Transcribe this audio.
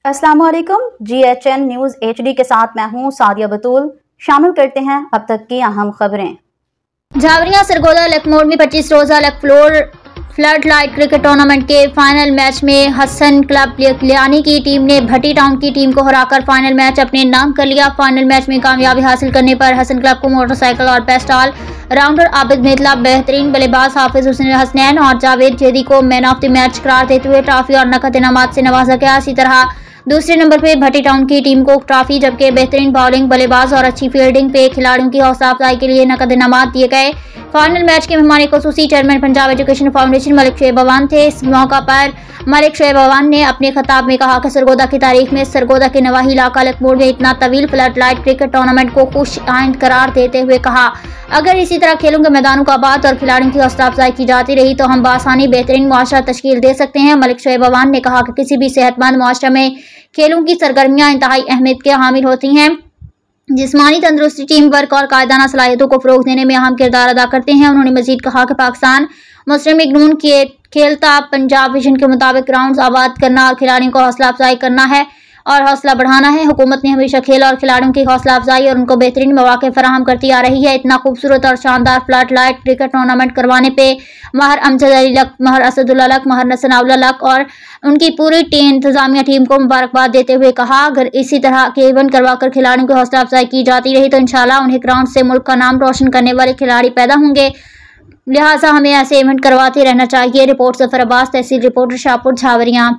अस्सलाम वालेकुम। GHN news HD के साथ मैं हूं सादिया बतूल। शामिल करते हैं अब तक की अहम खबरें। झावरिया सरगोदा लखनऊ में 25 रोजा floor flood light cricket tournament के फाइनल मैच में हसन क्लब लियानी की टीम ने भट्टी टाउन की टीम को हराकर फाइनल मैच अपने नाम कर लिया। फाइनल मैच में कामयाबी हासिल करने पर हसन क्लब को मोटरसाइकिल और बेस्ट ऑल राउंडर आबिद मेहतला, बेहतरीन बल्लेबाज हाफिज हसनैन और जावेद जेदी को मैन ऑफ द मैच करार देते हुए ट्रॉफी और नकद इनामात से नवाजा गया। इसी तरह दूसरे नंबर पे भट्टी टाउन की टीम को ट्रॉफी, जबकि बेहतरीन बॉलिंग, बल्लेबाज और अच्छी फील्डिंग पे खिलाड़ियों की हौसला अफजाई के लिए नकद इनामात दिए गए। फाइनल मैच के मेहमान खुसूसी chairman Punjab education foundation Malik Shoaib Awan थे। इस मौका पर मलिक शोएब अवान ने अपने खिताब में कहा कि सरगोदा की तारीख में सरगोदा के नवाही इलाका लखनऊ में इतना तवील फ्लड लाइट क्रिकेट टूर्नामेंट को खुश आइंद करार देते हुए कहा, अगर इसी तरह खेलों के मैदानों का बात और खिलाड़ियों की हौसला अफजाई की जाती रही तो हम बासानी बेहतरीन मुआशरा तश्कील दे सकते हैं। मलिक शोएब अवान ने कहा कि किसी भी सेहतमंद मुआशरे में खेलों की सरगर्मियां इंतहाई अहमियत के हामिल होती हैं। जिस्मानी तंदुरुस्ती, टीम वर्क और कायदाना सलाहियतों को फरोग देने में अहम किरदार अदा करते हैं। उन्होंने मजीद कहा कि पाकिस्तान मुस्लिम लीग नून के खेलता पंजाब विजन के मुताबिक ग्राउंड आबाद करना और खिलाड़ियों को हौसला अफजाई करना है और हौसला बढ़ाना है। हुकूमत ने हमेशा खेल और खिलाड़ियों की हौसला अफजाई और उनको बेहतरीन मौके फराहम करती आ रही है। इतना खूबसूरत और शानदार फ्लड लाइट क्रिकेट टूर्नामेंट करवाने पे महर अमजद अली लक, महर असदुल्ला लक, महर नसनाउल्ला लक और उनकी पूरी इंतजामिया टीम को मुबारकबाद देते हुए कहा, अगर इसी तरह के इवेंट करवाकर खिलाड़ियों की हौसला अफजाई की जाती रही तो इंशाल्लाह उन्हें ग्राउंड से मुल्क का नाम रोशन करने वाले खिलाड़ी पैदा होंगे। लिहाजा हमें ऐसे इवेंट करवाते रहना चाहिए। रिपोर्ट सफर अब्बास, तहसील रिपोर्टर शाहपुर, झावरिया।